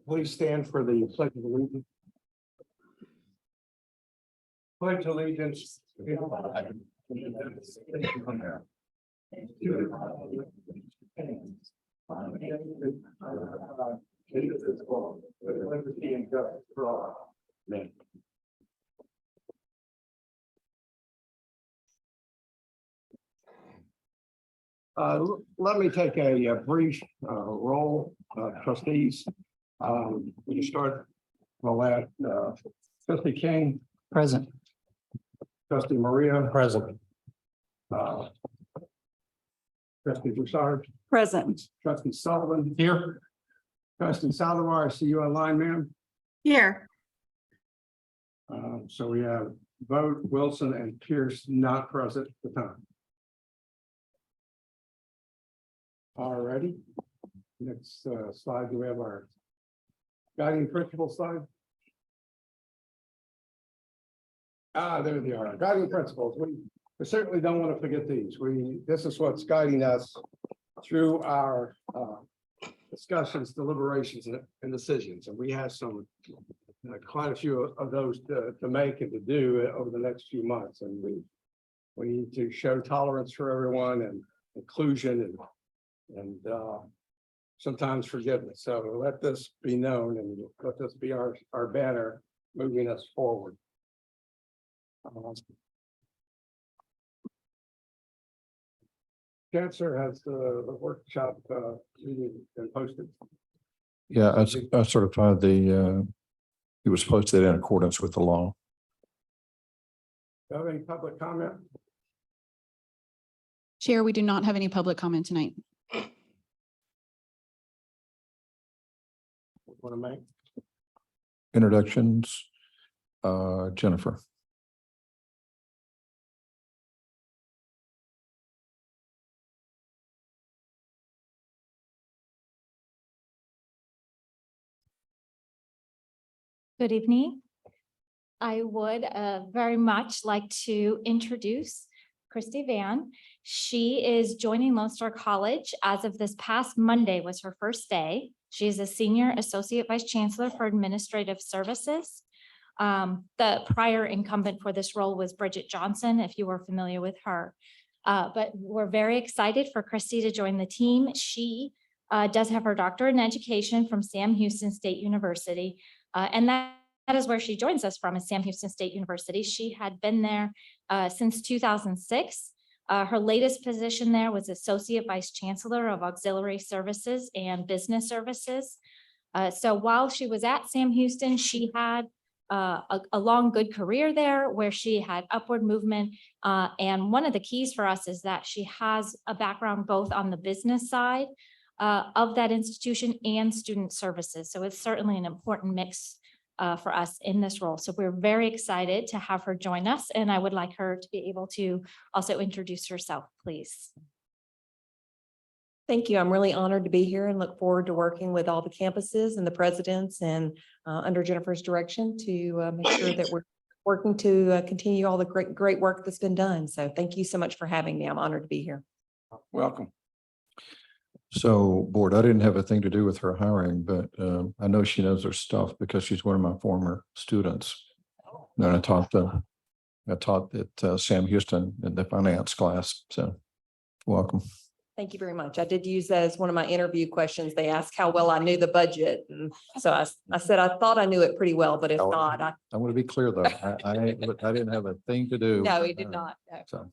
Please stand for the pledge of allegiance. Pledge allegiance to the flag of the United States of America, to the republic indivisible, with liberty and justice for all. Amen. Let me take a brief roll, trustees. We can start. Well, that trustee King, Present. trustee Maria, Present. trustee Broussard, Present. trustee Sullivan, Here. trustee Salazar. I see you online, ma'am. Here. So we have Vogt, Wilson, and Pierce not present at the time. All righty. Next slide, do we have our guiding principle slide? There they are, guiding principles. We certainly don't want to forget these. This is what's guiding us through our discussions, deliberations, and decisions. And we have some quite a few of those to make and to do over the next few months. And we need to show tolerance for everyone and inclusion and sometimes forgiveness. So let this be known and let this be our banner moving us forward. Chancellor, has the workshop meeting been posted? Yeah, I certified it was posted in accordance with the law. Do you have any public comment? Chair, we do not have any public comment tonight. Want to make? Introductions, Jennifer. Good evening. I would very much like to introduce Christy Van. She is joining Lone Star College as of this past Monday was her first day. She is a senior associate vice chancellor for administrative services. The prior incumbent for this role was Bridget Johnson, if you were familiar with her. But we're very excited for Christy to join the team. She does have her doctorate in education from Sam Houston State University. And that is where she joins us from, is Sam Houston State University. She had been there since 2006. Her latest position there was Associate Vice Chancellor of Auxiliary Services and Business Services. So while she was at Sam Houston, she had a long, good career there where she had upward movement. And one of the keys for us is that she has a background both on the business side of that institution and student services. So it's certainly an important mix for us in this role. So we're very excited to have her join us, and I would like her to be able to also introduce herself, please. Thank you. I'm really honored to be here and look forward to working with all the campuses and the presidents and under Jennifer's direction to make sure that we're working to continue all the great work that's been done. So thank you so much for having me. I'm honored to be here. Welcome. So board, I didn't have a thing to do with her hiring, but I know she knows her stuff because she's one of my former students. And I taught at Sam Houston in the finance class. So welcome. Thank you very much. I did use that as one of my interview questions. They asked how well I knew the budget. And so I said, I thought I knew it pretty well, but if not, I want to be clear though. I didn't have a thing to do. No, he did not. No. So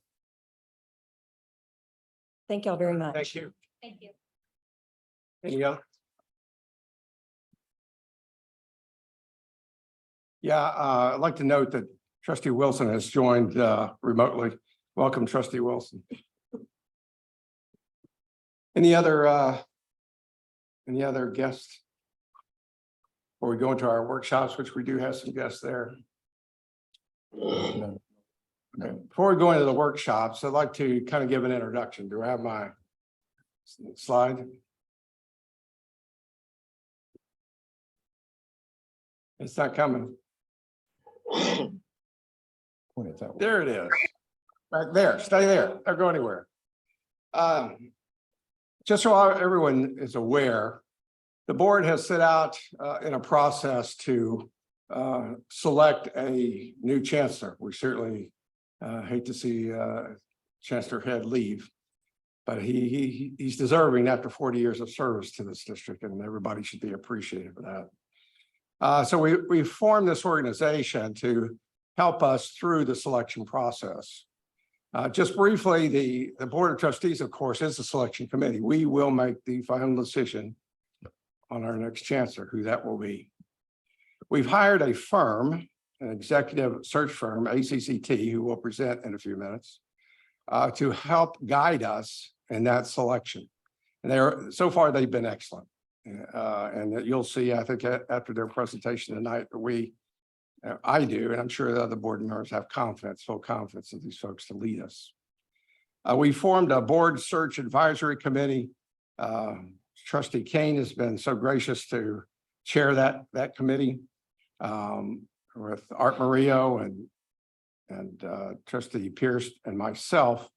Thank y'all very much. Thank you. Thank you. Any other? Yeah, I'd like to note that trustee Wilson has joined remotely. Welcome, trustee Wilson. Any other guests? Before we go into our workshops, which we do have some guests there. no. Okay. Before we go into the workshops, I'd like to kind of give an introduction. Do I have my slide? It's not coming. Point it that way. There it is. Back there. Stay there. Don't go anywhere. just so everyone is aware, the board has set out in a process to select a new chancellor. We certainly hate to see Chancellor Head leave, but he's deserving after 40 years of service to this district, and everybody should be appreciative of that. So we formed this organization to help us through the selection process. Just briefly, the Board of Trustees, of course, is the selection committee. We will make the final decision on our next chancellor, who that will be. We've hired a firm, an executive search firm, ACCT, who will present in a few minutes, to help guide us in that selection. And so far, they've been excellent. And you'll see, I think, after their presentation tonight, that I do, and I'm sure the other board members have full confidence in these folks to lead us. We formed a board search advisory committee. Trustee Kane has been so gracious to chair that committee with Art Murillo and Trustee Pierce and myself.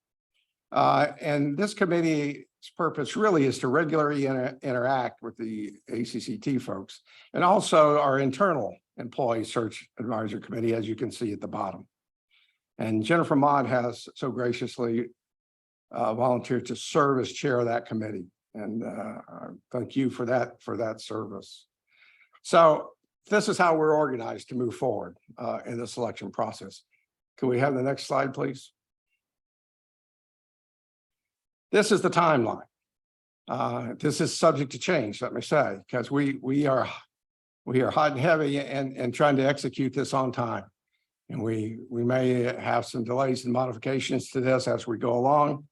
And this committee's purpose really is to regularly interact with the ACCT folks and also our internal employee search advisory committee, as you can see at the bottom. And Jennifer Mott has so graciously volunteered to serve as chair of that committee. And thank you for that service. So this is how we're organized to move forward in the selection process. Can we have the next slide, please? This is the timeline. This is subject to change, let me say, because we are hot and heavy and trying to execute this on time. And we may have some delays and modifications to this as we go along.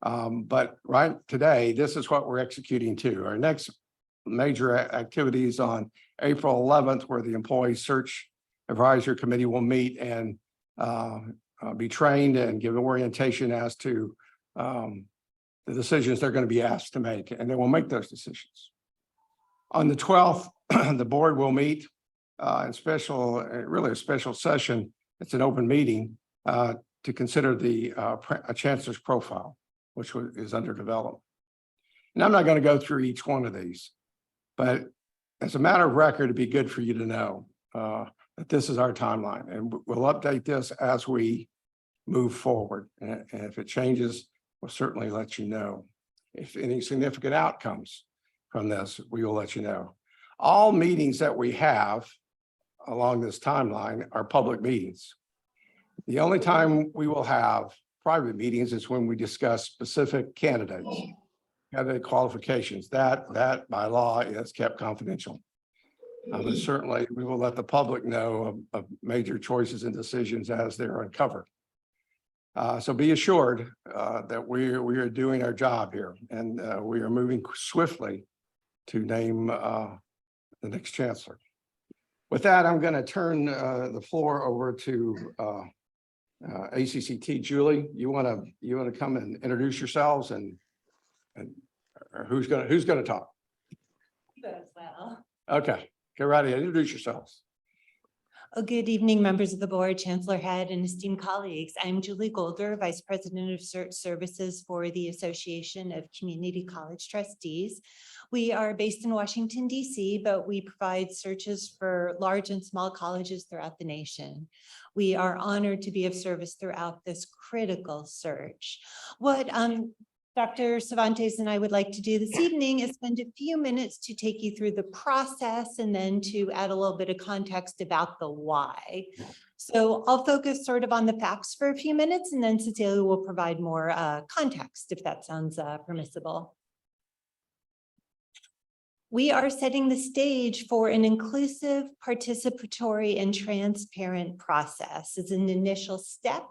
But right today, this is what we're executing to. Our next major activities on April 11th, where the Employee Search Advisory Committee will meet and be trained and give orientation as to the decisions they're going to be asked to make, and they will make those decisions. On the 12th, the board will meet in really a special session. It's an open meeting to consider a chancellor's profile, which is under development. And I'm not going to go through each one of these, but as a matter of record, it'd be good for you to know that this is our timeline, and we'll update this as we move forward. And if it changes, we'll certainly let you know. If any significant outcomes from this, we will let you know. All meetings that we have along this timeline are public meetings. The only time we will have private meetings is when we discuss specific candidates, candidate qualifications. That by law is kept confidential. But certainly we will let the public know of major choices and decisions as they're uncovered. So be assured that we are doing our job here, and we are moving swiftly to name the next chancellor. With that, I'm going to turn the floor over to ACCT. Julie, you want to come and introduce yourselves and who's going to talk? You as well. Okay, get ready. Introduce yourselves. Well, good evening, members of the board, Chancellor Head, and esteemed colleagues. I'm Julie Golder, Vice President of Search Services for the Association of Community College Trustees. We are based in Washington, D.C., but we provide searches for large and small colleges throughout the nation. We are honored to be of service throughout this critical search. What Dr. Cervantes and I would like to do this evening is spend a few minutes to take you through the process and then to add a little bit of context about the why. So I'll focus sort of on the facts for a few minutes, and then Cecilia will provide more context, if that sounds permissible. We are setting the stage for an inclusive, participatory, and transparent process. As an initial step,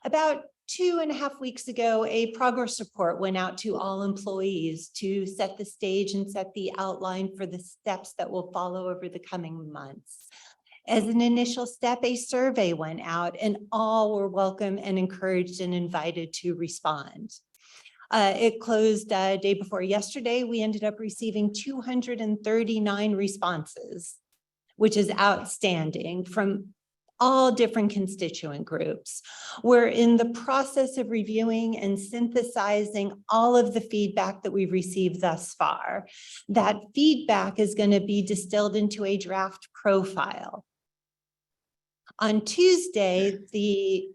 about 2.5 weeks ago, a progress report went out to all employees to set the stage and set the outline for the steps that will follow over the coming months. As an initial step, a survey went out, and all were welcome and encouraged and invited to respond. It closed day before yesterday. We ended up receiving 239 responses, which is outstanding from all different constituent groups. We're in the process of reviewing and synthesizing all of the feedback that we've received thus far. That feedback is going to be distilled into a draft profile. On Tuesday, the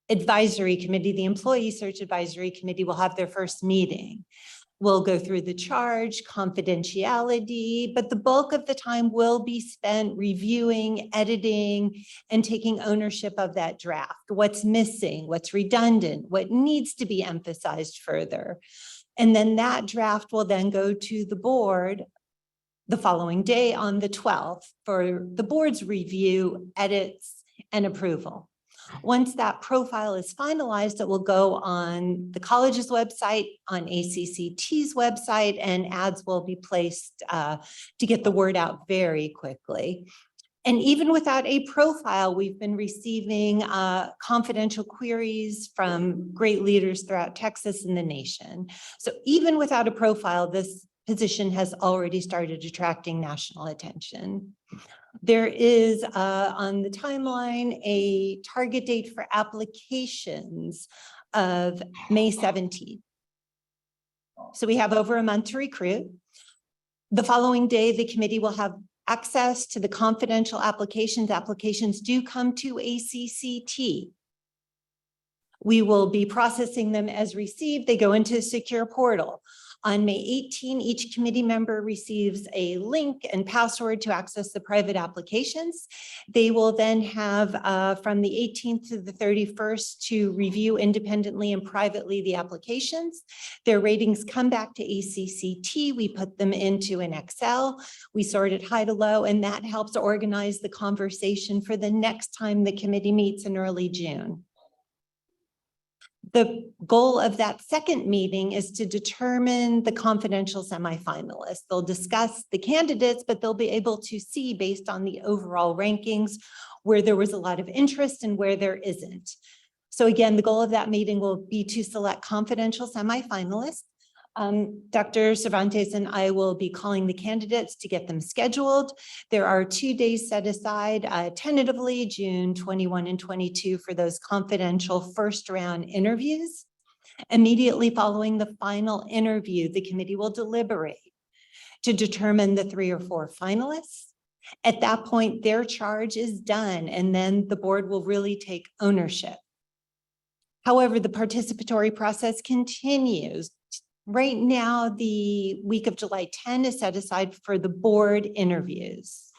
advisory committee, the Employee Search Advisory Committee, will have their first meeting. We'll go through the charge, confidentiality, but the bulk of the time will be spent reviewing, editing, and taking ownership of that draft. What's missing, what's redundant, what needs to be emphasized further. And then that draft will then go to the board the following day on the 12th for the board's review, edits, and approval. Once that profile is finalized, it will go on the college's website, on ACCT's website, and ads will be placed to get the word out very quickly. And even without a profile, we've been receiving confidential queries from great leaders throughout Texas and the nation. So even without a profile, this position has already started attracting national attention. There is on the timeline a target date for applications of May 17th. So we have over a month to recruit. The following day, the committee will have access to the confidential applications. Applications do come to ACCT. We will be processing them as received. They go into a secure portal. On May 18, each committee member receives a link and password to access the private applications. They will then have from the 18th to the 31st to review independently and privately the applications. Their ratings come back to ACCT. We put them into an Excel. We sort it high to low, and that helps organize the conversation for the next time the committee meets in early June. The goal of that second meeting is to determine the confidential semifinalists. They'll discuss the candidates, but they'll be able to see based on the overall rankings where there was a lot of interest and where there isn't. So again, the goal of that meeting will be to select confidential semifinalists. Dr. Cervantes and I will be calling the candidates to get them scheduled. There are 2 days set aside tentatively, June 21 and 22, for those confidential first round interviews. Immediately following the final interview, the committee will deliberate to determine the 3 or 4 finalists. At that point, their charge is done, and then the board will really take ownership. However, the participatory process continues. Right now, the week of July 10 is set aside for the board interviews.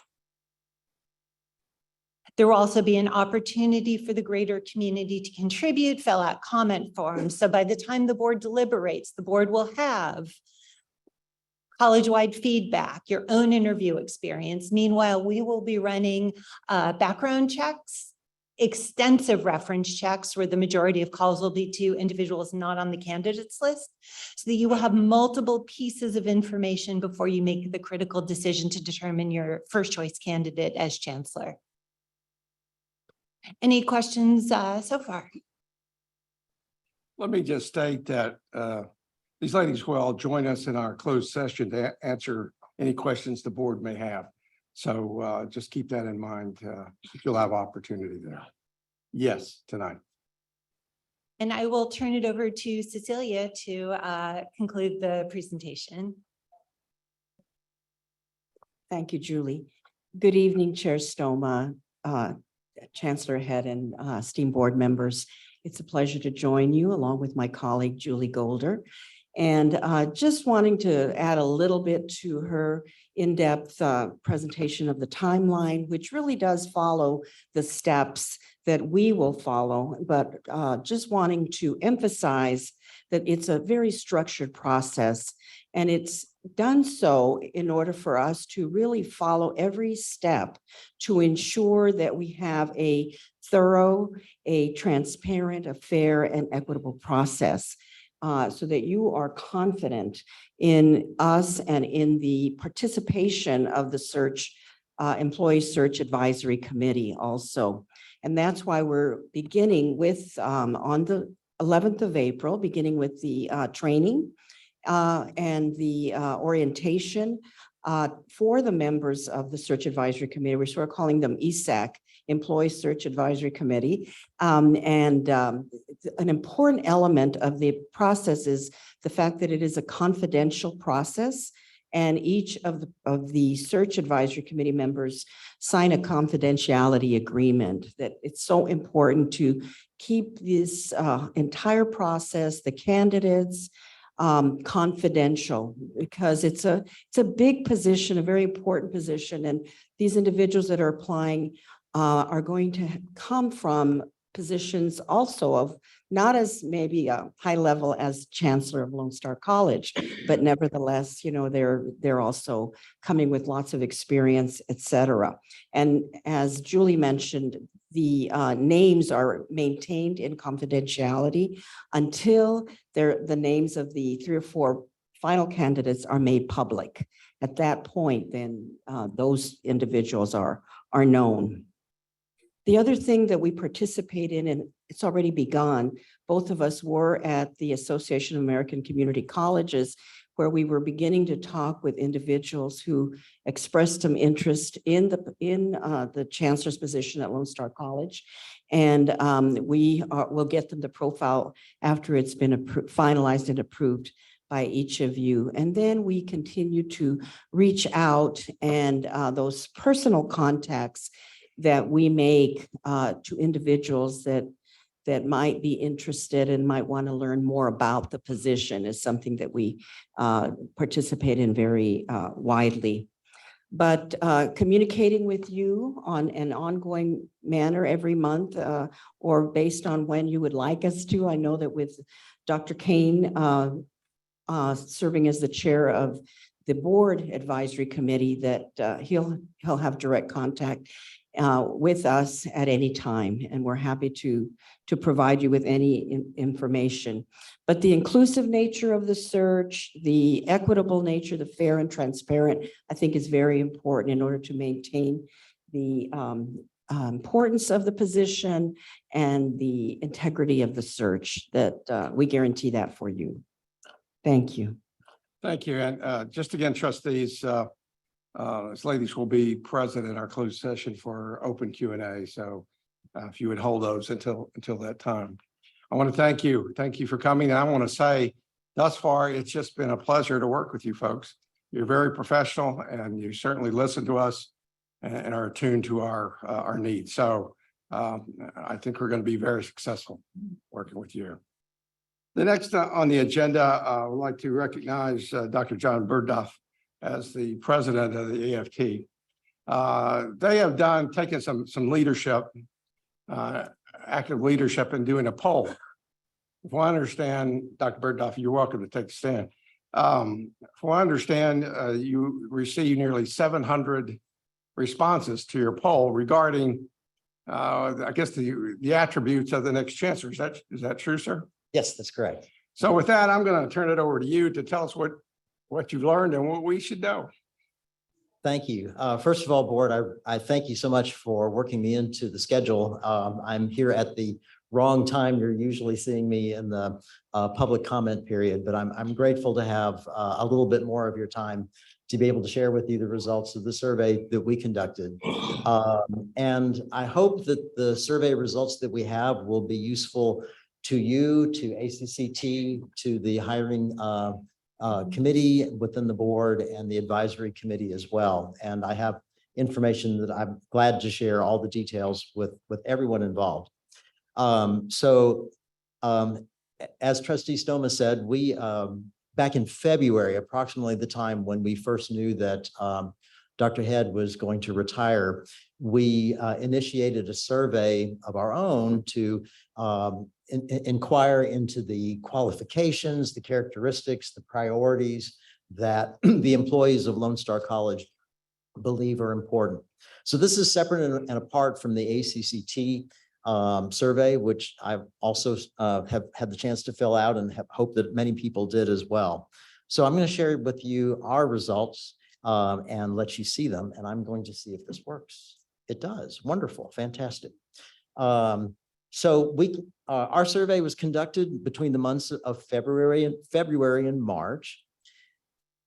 There will also be an opportunity for the greater community to contribute, fill out comment forms. So by the time the board deliberates, the board will have college-wide feedback, your own interview experience. Meanwhile, we will be running background checks, extensive reference checks where the majority of calls will be to individuals not on the candidates list, so that you will have multiple pieces of information before you make the critical decision to determine your first choice candidate as chancellor. Any questions so far? Let me just state that these ladies will all join us in our closed session to answer any questions the board may have. So just keep that in mind. You'll have opportunity there. Yes, tonight. And I will turn it over to Cecilia to conclude the presentation. Thank you, Julie. Good evening, Chair Stoma, Chancellor Head, and esteemed board members. It's a pleasure to join you along with my colleague, Julie Golder. And just wanting to add a little bit to her in-depth presentation of the timeline, which really does follow the steps that we will follow, but just wanting to emphasize that it's a very structured process, and it's done so in order for us to really follow every step to ensure that we have a thorough, a transparent, a fair, and equitable process. So that you are confident in us and in the participation of the Employee Search Advisory Committee also. And that's why we're beginning with, on the 11th of April, beginning with the training and the orientation for the members of the Search Advisory Committee. We're sort of calling them ESAC, Employee Search Advisory Committee. An important element of the process is the fact that it is a confidential process, and each of the Search Advisory Committee members sign a confidentiality agreement. That it's so important to keep this entire process, the candidates, confidential, because it's a big position, a very important position, and these individuals that are applying are going to come from positions also of not as maybe a high level as Chancellor of Lone Star College, but nevertheless, you know, they're also coming with lots of experience, et cetera. And as Julie mentioned, the names are maintained in confidentiality until the names of the 3 or 4 final candidates are made public. At that point, then those individuals are known. The other thing that we participate in, and it's already begun, both of us were at the Association of American Community Colleges, where we were beginning to talk with individuals who expressed some interest in the chancellor's position at Lone Star College. And we will get them the profile after it's been finalized and approved by each of you. And then we continue to reach out, and those personal contacts that we make to individuals that might be interested and might want to learn more about the position is something that we participate in very widely. But communicating with you on an ongoing manner every month or based on when you would like us to. I know that with Dr. Kane serving as the chair of the board advisory committee, that he'll have direct contact with us at any time, and we're happy to provide you with any information. But the inclusive nature of the search, the equitable nature, the fair and transparent, I think is very important in order to maintain the importance of the position and the integrity of the search. That we guarantee that for you. Thank you. Thank you. And just again, trustees, these ladies will be present in our closed session for open Q&A. So if you would hold those until that time. I want to thank you. Thank you for coming. And I want to say thus far, it's just been a pleasure to work with you folks. You're very professional, and you certainly listen to us and are attuned to our needs. So I think we're going to be very successful working with you. The next on the agenda, I would like to recognize Dr. John Burduff as the president of the AFT. They have taken some leadership, active leadership in doing a poll. If I understand, Dr. Burduff, you're welcome to take a stand. If I understand, you received nearly 700 responses to your poll regarding, I guess, the attributes of the next chancellor. Is that true, sir? Yes, that's correct. So with that, I'm going to turn it over to you to tell us what you've learned and what we should know. Thank you. First of all, board, I thank you so much for working me into the schedule. I'm here at the wrong time. You're usually seeing me in the public comment period, but I'm grateful to have a little bit more of your time to be able to share with you the results of the survey that we conducted. And I hope that the survey results that we have will be useful to you, to ACCT, to the hiring committee within the board and the advisory committee as well. And I have information that I'm glad to share all the details with everyone involved. As Trustee Stoma said, we back in February, approximately the time when we first knew that Dr. Head was going to retire, we initiated a survey of our own to inquire into the qualifications, the characteristics, the priorities that the employees of Lone Star College believe are important. So this is separate and apart from the ACCT survey, which I've also have had the chance to fill out and hope that many people did as well. So I'm going to share with you our results and let you see them. And I'm going to see if this works. It does. Wonderful. Fantastic. So our survey was conducted between the months of February and March.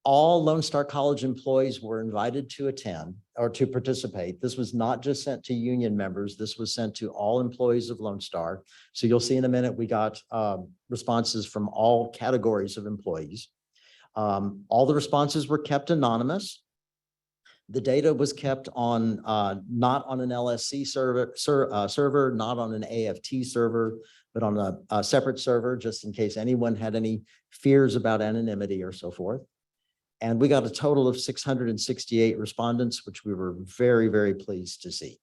all Lone Star College employees were invited to attend or to participate. This was not just sent to union members. This was sent to all employees of Lone Star. So you'll see in a minute, we got responses from all categories of employees. All the responses were kept anonymous. The data was kept on not on an LSC server, not on an AFT server, but on a separate server, just in case anyone had any fears about anonymity or so forth. And we got a total of 668 respondents, which we were very, very pleased to see.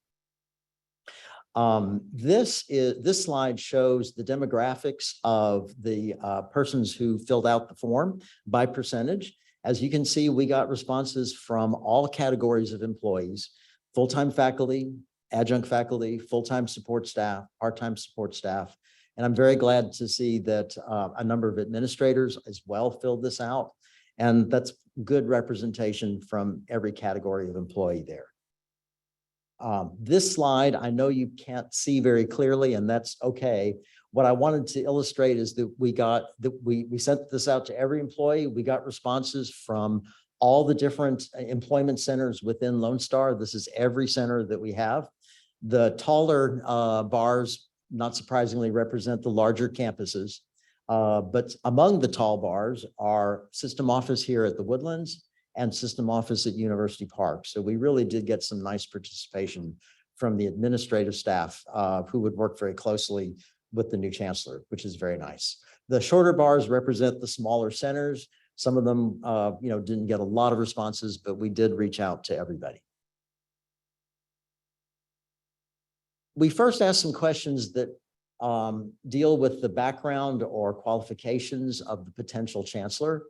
This slide shows the demographics of the persons who filled out the form by percentage. As you can see, we got responses from all categories of employees: full-time faculty, adjunct faculty, full-time support staff, part-time support staff. And I'm very glad to see that a number of administrators as well filled this out. And that's good representation from every category of employee there. This slide, I know you can't see very clearly, and that's okay. What I wanted to illustrate is that we sent this out to every employee. We got responses from all the different employment centers within Lone Star. This is every center that we have. The taller bars, not surprisingly, represent the larger campuses. But among the tall bars are system office here at the Woodlands and system office at University Park. So we really did get some nice participation from the administrative staff who would work very closely with the new chancellor, which is very nice. The shorter bars represent the smaller centers. Some of them, didn't get a lot of responses, but we did reach out to everybody. We first asked some questions that deal with the background or qualifications of the potential chancellor.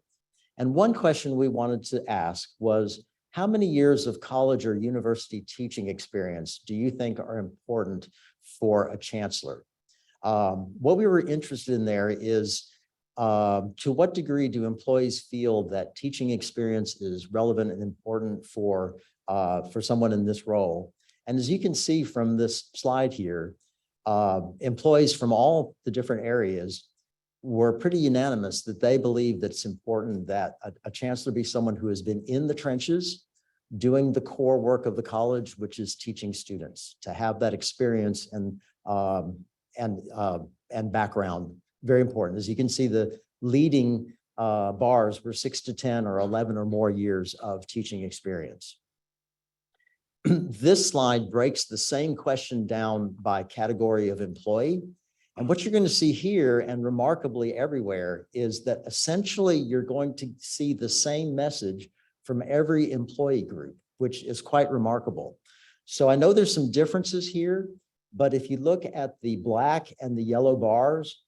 And one question we wanted to ask was, how many years of college or university teaching experience do you think are important for a chancellor? What we were interested in there is, to what degree do employees feel that teaching experience is relevant and important for someone in this role? And as you can see from this slide here, employees from all the different areas were pretty unanimous that they believe that it's important that a chancellor be someone who has been in the trenches doing the core work of the college, which is teaching students, to have that experience and background. Very important. As you can see, the leading bars were 6 to 10 or 11 or more years of teaching experience. This slide breaks the same question down by category of employee. And what you're going to see here, and remarkably everywhere, is that essentially you're going to see the same message from every employee group, which is quite remarkable. So I know there's some differences here, but if you look at the black and the yellow bars,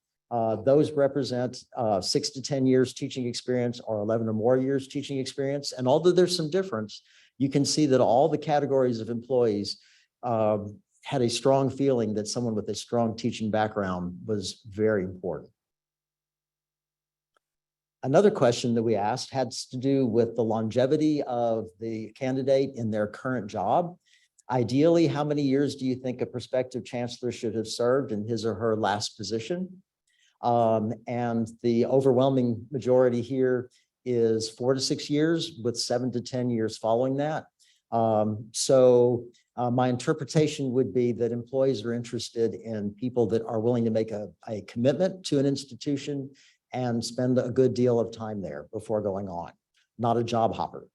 those represent 6 to 10 years teaching experience or 11 or more years teaching experience. And although there's some difference, you can see that all the categories of employees had a strong feeling that someone with a strong teaching background was very important. Another question that we asked had to do with the longevity of the candidate in their current job. Ideally, how many years do you think a prospective chancellor should have served in his or her last position? And the overwhelming majority here is 4 to 6 years, with 7 to 10 years following that. My interpretation would be that employees are interested in people that are willing to make a commitment to an institution and spend a good deal of time there before going on, not a job hopper.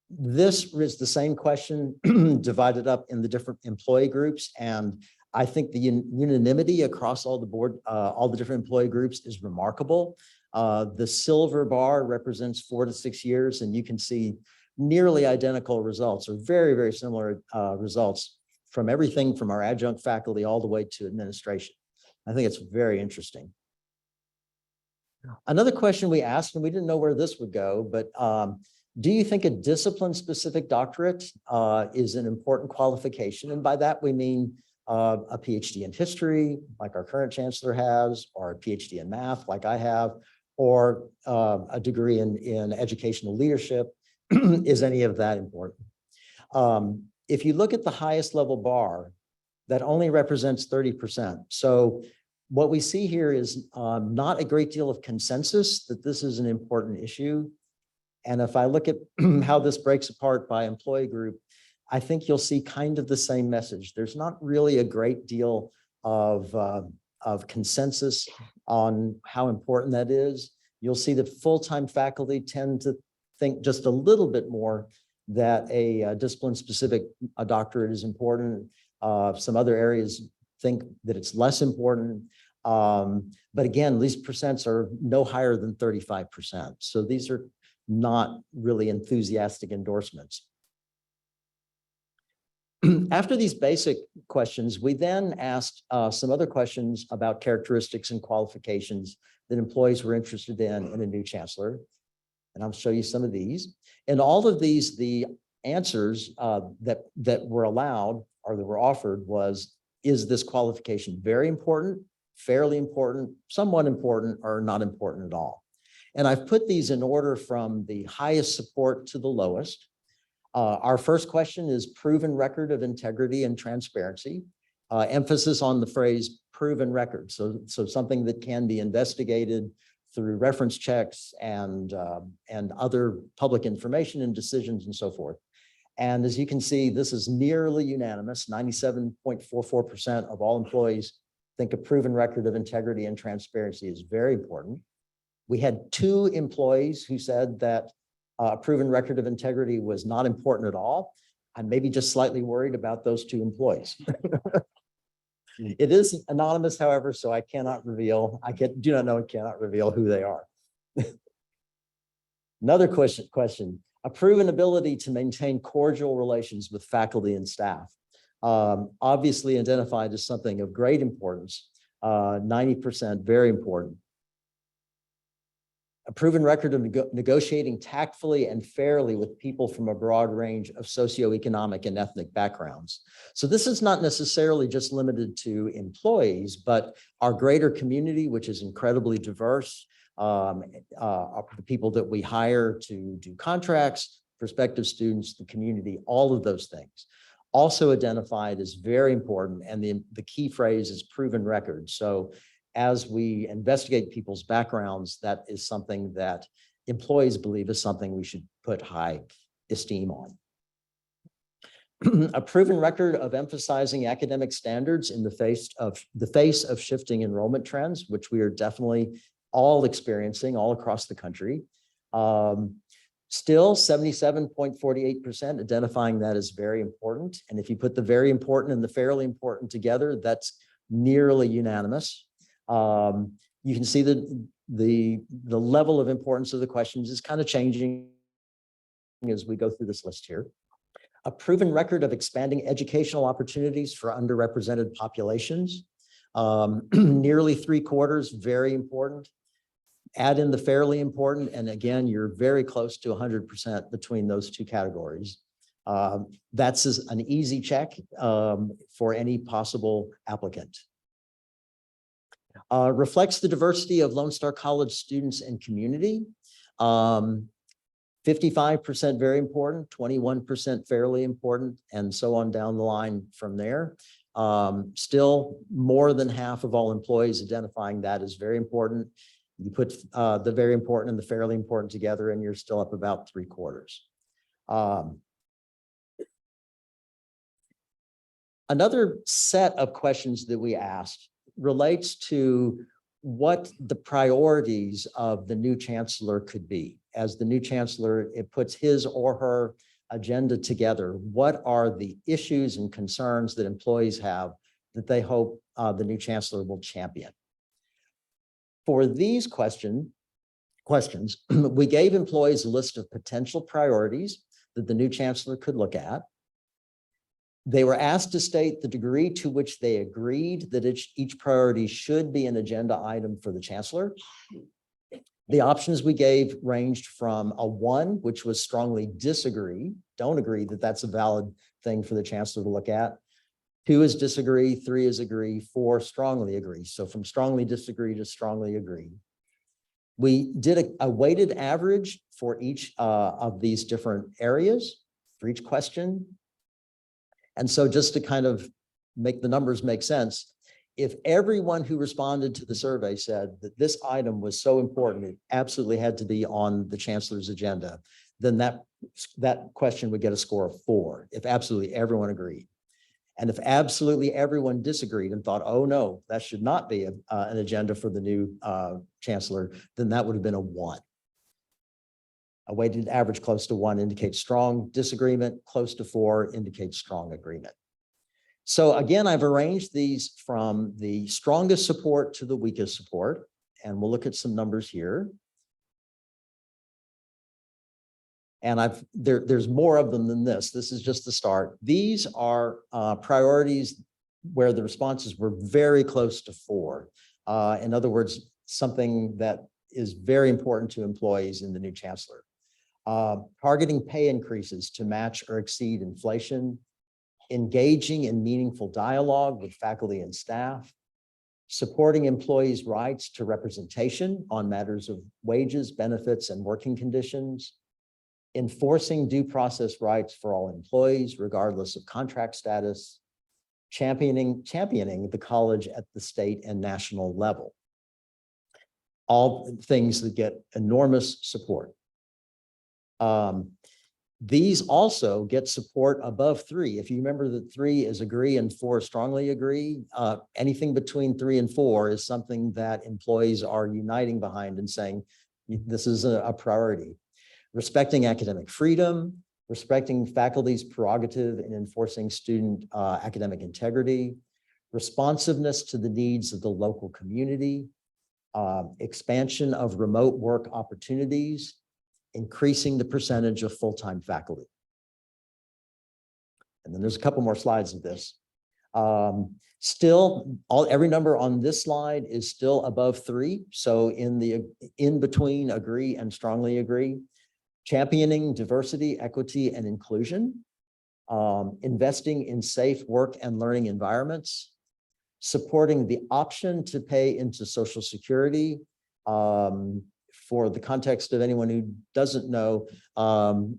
This is the same question divided up in the different employee groups. And I think the unanimity across all the board, all the different employee groups is remarkable. The silver bar represents 4 to 6 years, and you can see nearly identical results, or very, very similar results from everything from our adjunct faculty all the way to administration. I think it's very interesting. Another question we asked, and we didn't know where this would go, but do you think a discipline-specific doctorate is an important qualification? And by that, we mean a PhD in history, like our current chancellor has, or a PhD in math, like I have, or a degree in educational leadership. Is any of that important? If you look at the highest level bar, that only represents 30%. So what we see here is not a great deal of consensus that this is an important issue. And if I look at how this breaks apart by employee group, I think you'll see kind of the same message. There's not really a great deal of consensus on how important that is. You'll see that full-time faculty tend to think just a little bit more that a discipline-specific doctorate is important. Some other areas think that it's less important. But again, these percents are no higher than 35%. So these are not really enthusiastic endorsements. After these basic questions, we then asked some other questions about characteristics and qualifications that employees were interested in a new chancellor. And I'll show you some of these. And all of these, the answers that were allowed or that were offered was, is this qualification very important, fairly important, somewhat important, or not important at all? And I've put these in order from the highest support to the lowest. Our first question is proven record of integrity and transparency. Emphasis on the phrase proven record. So something that can be investigated through reference checks and other public information and decisions and so forth. And as you can see, this is nearly unanimous. 97.44% of all employees think a proven record of integrity and transparency is very important. We had 2 employees who said that a proven record of integrity was not important at all. I'm maybe just slightly worried about those 2 employees. It is anonymous, however, so I cannot reveal, do not know and cannot reveal who they are. Another question, a proven ability to maintain cordial relations with faculty and staff. Obviously identified as something of great importance, 90% very important. A proven record of negotiating tactfully and fairly with people from a broad range of socioeconomic and ethnic backgrounds. So this is not necessarily just limited to employees, but our greater community, which is incredibly diverse, the people that we hire to do contracts, prospective students, the community, all of those things. Also identified as very important, and the key phrase is proven record. So as we investigate people's backgrounds, that is something that employees believe is something we should put high esteem on. A proven record of emphasizing academic standards in the face of shifting enrollment trends, which we are definitely all experiencing all across the country. Still 77.48% identifying that as very important. And if you put the very important and the fairly important together, that's nearly unanimous. You can see that the level of importance of the questions is kind of changing as we go through this list here. A proven record of expanding educational opportunities for underrepresented populations. Nearly 3/4, very important. Add in the fairly important, and again, you're very close to 100% between those 2 categories. That's an easy check for any possible applicant. Reflects the diversity of Lone Star College students and community. 55% very important, 21% fairly important, and so on down the line from there. Still more than half of all employees identifying that as very important. You put the very important and the fairly important together, and you're still up about 3/4. Another set of questions that we asked relates to what the priorities of the new chancellor could be. As the new chancellor, it puts his or her agenda together. What are the issues and concerns that employees have that they hope the new chancellor will champion? For these questions, we gave employees a list of potential priorities that the new chancellor could look at. They were asked to state the degree to which they agreed that each priority should be an agenda item for the chancellor. The options we gave ranged from a 1, which was strongly disagree, don't agree that that's a valid thing for the chancellor to look at. 2 is disagree, 3 is agree, 4 strongly agree. So from strongly disagree to strongly agree. We did a weighted average for each of these different areas for each question. And so just to kind of make the numbers make sense, If everyone who responded to the survey said that this item was so important, it absolutely had to be on the chancellor's agenda, then that question would get a score of 4, if absolutely everyone agreed. And if absolutely everyone disagreed and thought, oh no, that should not be an agenda for the new chancellor, then that would have been a 1. A weighted average close to 1 indicates strong disagreement, close to 4 indicates strong agreement. So again, I've arranged these from the strongest support to the weakest support, and we'll look at some numbers here. And there's more of them than this. This is just the start. These are priorities where the responses were very close to 4. In other words, something that is very important to employees in the new chancellor. Targeting pay increases to match or exceed inflation, engaging in meaningful dialogue with faculty and staff, supporting employees' rights to representation on matters of wages, benefits, and working conditions, enforcing due process rights for all employees, regardless of contract status, championing the college at the state and national level. All things that get enormous support. These also get support above 3. If you remember that 3 is agree and 4 strongly agree, anything between 3 and 4 is something that employees are uniting behind and saying, this is a priority. Respecting academic freedom, respecting faculty's prerogative in enforcing student academic integrity, responsiveness to the needs of the local community, expansion of remote work opportunities, increasing the percentage of full-time faculty. And then there's a couple more slides of this. Still, every number on this slide is still above 3. So in between agree and strongly agree. Championing diversity, equity, and inclusion. Investing in safe work and learning environments. Supporting the option to pay into Social Security. For the context of anyone who doesn't know,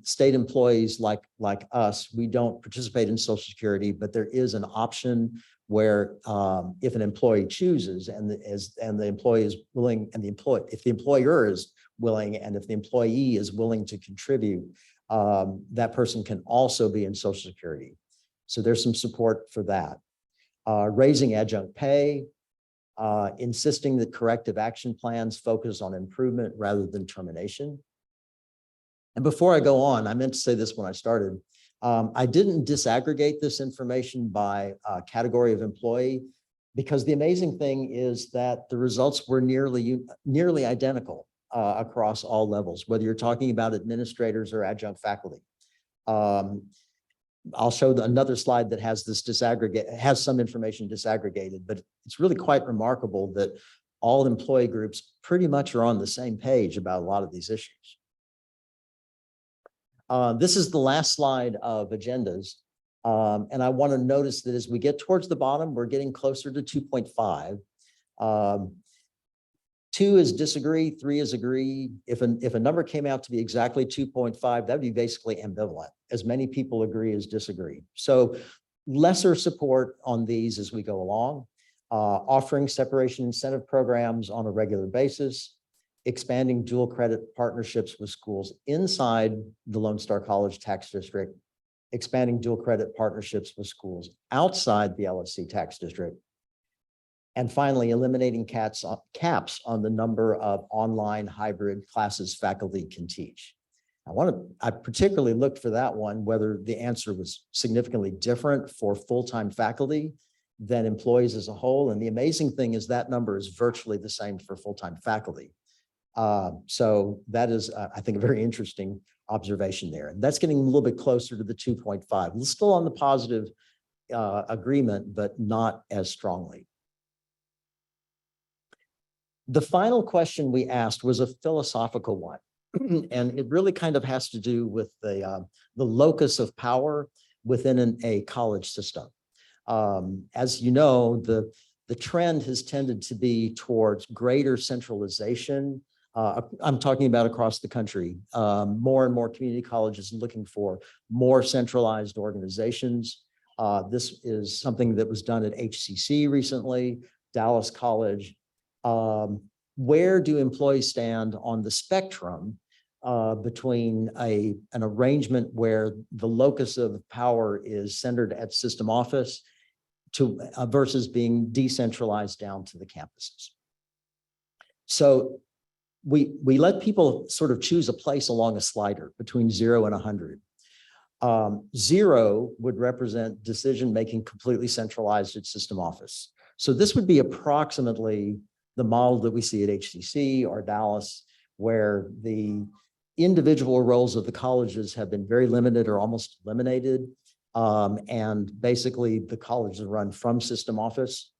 state employees like us, we don't participate in Social Security, but there is an option where if an employee chooses and the employee is willing, and if the employer is willing, and if the employee is willing to contribute, that person can also be in Social Security. So there's some support for that. Raising adjunct pay. Insisting that corrective action plans focus on improvement rather than termination. And before I go on, I meant to say this when I started. I didn't disaggregate this information by category of employee, because the amazing thing is that the results were nearly identical across all levels, whether you're talking about administrators or adjunct faculty. I'll show another slide that has this has some information disaggregated, but it's really quite remarkable that all employee groups pretty much are on the same page about a lot of these issues. This is the last slide of agendas. And I want to notice that as we get towards the bottom, we're getting closer to 2.5. 2 is disagree, 3 is agree. If a number came out to be exactly 2.5, that would be basically ambivalent. As many people agree as disagree. So lesser support on these as we go along. Offering separation incentive programs on a regular basis. Expanding dual credit partnerships with schools inside the Lone Star College tax district. Expanding dual credit partnerships with schools outside the LSC tax district. And finally, eliminating caps on the number of online hybrid classes faculty can teach. I particularly looked for that one, whether the answer was significantly different for full-time faculty than employees as a whole. And the amazing thing is that number is virtually the same for full-time faculty. So that is, I think, a very interesting observation there. And that's getting a little bit closer to the 2.5. We're still on the positive agreement, but not as strongly. The final question we asked was a philosophical one, and it really kind of has to do with the locus of power within a college system. As you know, the trend has tended to be towards greater centralization. I'm talking about across the country. More and more community colleges looking for more centralized organizations. This is something that was done at HCC recently, Dallas College. Where do employees stand on the spectrum between an arrangement where the locus of power is centered at system office to versus being decentralized down to the campuses? So we let people sort of choose a place along a slider between 0 and 100. 0 would represent decision-making completely centralized at system office. So this would be approximately the model that we see at HCC or Dallas, where the individual roles of the colleges have been very limited or almost eliminated. And basically the colleges run from system office.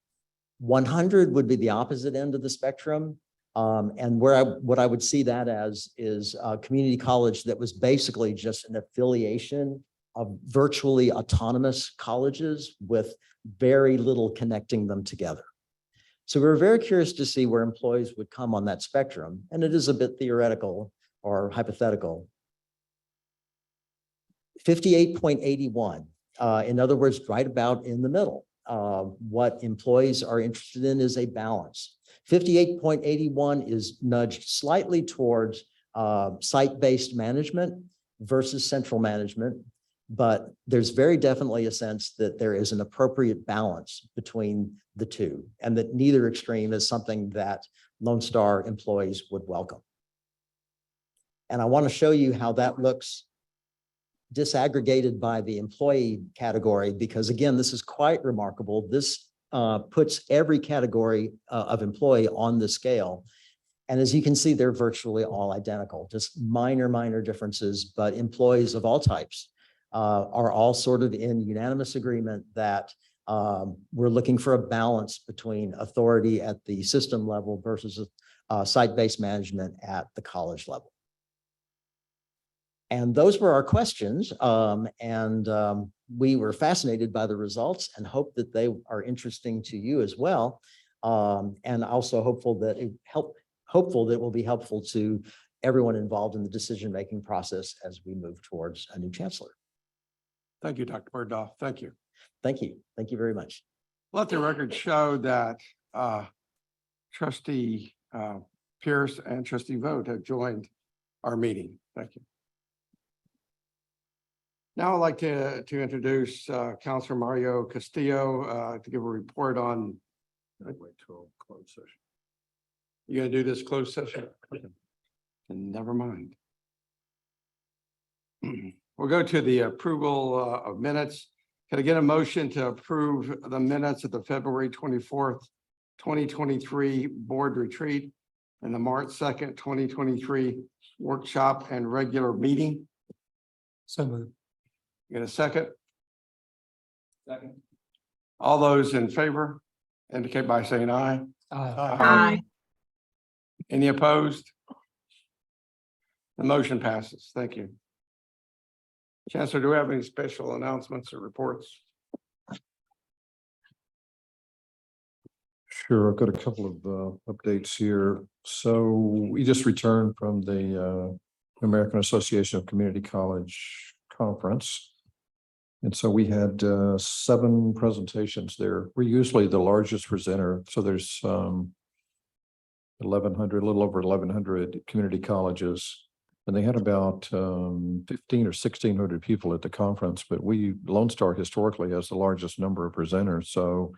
100 would be the opposite end of the spectrum. And what I would see that as is a community college that was basically just an affiliation of virtually autonomous colleges with very little connecting them together. So we were very curious to see where employees would come on that spectrum. And it is a bit theoretical or hypothetical. 58.81, in other words, right about in the middle. What employees are interested in is a balance. 58.81 is nudged slightly towards site-based management versus central management, but there's very definitely a sense that there is an appropriate balance between the two, and that neither extreme is something that Lone Star employees would welcome. And I want to show you how that looks disaggregated by the employee category, because again, this is quite remarkable. This puts every category of employee on the scale. And as you can see, they're virtually all identical, just minor differences, but employees of all types are all sort of in unanimous agreement that we're looking for a balance between authority at the system level versus site-based management at the college level. And those were our questions. We were fascinated by the results and hope that they are interesting to you as well. And also hopeful that it will be helpful to everyone involved in the decision-making process as we move towards a new chancellor. Thank you, Dr. Bergdahl. Thank you. Thank you. Thank you very much. Let the record show that Trustee Pierce and Trustee Vogt have joined our meeting. Thank you. Now I'd like to introduce Councilor Mario Castillo to give a report on. Wait till closed session. You gonna do this closed session? And never mind. We'll go to the approval of minutes. Can I get a motion to approve the minutes of the February 24th, 2023 board retreat and the March 2nd, 2023 workshop and regular meeting? So moved. Get a second? Second. All those in favor indicate by saying aye. Aye. Any opposed? The motion passes. Thank you. Chancellor, do we have any special announcements or reports? Sure, I've got a couple of updates here. So we just returned from the American Association of Community College Conference. And so we had 7 presentations there. We're usually the largest presenter. So there's 1,100, a little over 1,100 community colleges. And they had about 15 or 1,600 people at the conference, but Lone Star historically has the largest number of presenters. So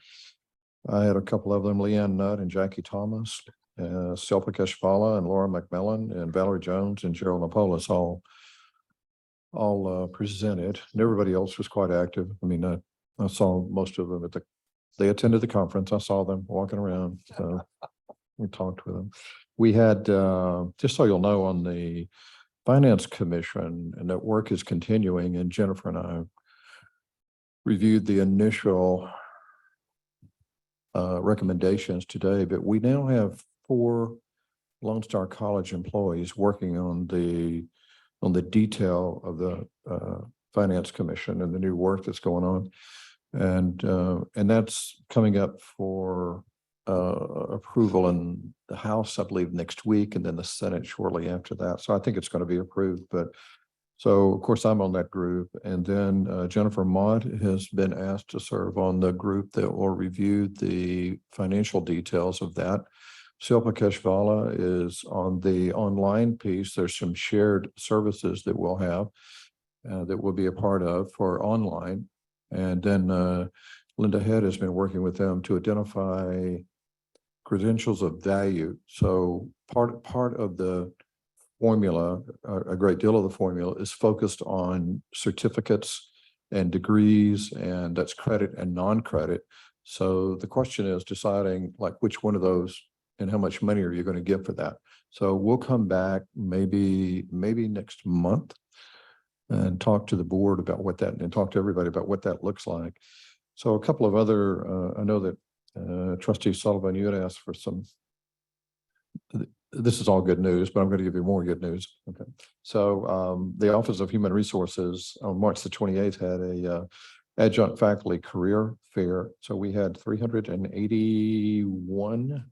I had a couple of them, Leanne Nutt and Jackie Thomas, Selpa Keshvala and Laura McMillan and Valerie Jones and Gerald Napolis all presented, and everybody else was quite active. I mean, I saw most of them they attended the conference. I saw them walking around. So we talked with them. We had, just so you'll know, on the Finance Commission, and that work is continuing, and Jennifer and I reviewed the initial recommendations today, but we now have 4 Lone Star College employees working on the detail of the Finance Commission and the new work that's going on. And that's coming up for approval in the House, I believe, next week, and then the Senate shortly after that. So I think it's going to be approved, but So of course, I'm on that group. And then Jennifer Mott has been asked to serve on the group that will review the financial details of that. Silpa Keshvala is on the online piece. There's some shared services that we'll have that we'll be a part of for online. And then Linda Head has been working with them to identify credentials of value. So part of the formula, a great deal of the formula is focused on certificates and degrees, and that's credit and non-credit. So the question is deciding like which one of those and how much money are you going to give for that? So we'll come back maybe next month and talk to the board about what that, and talk to everybody about what that looks like. So a couple of other, I know that Trustee Sullivan, you had asked for some, this is all good news, but I'm going to give you more good news. Okay. So the Office of Human Resources on March the 28th had a adjunct faculty career fair. So we had 381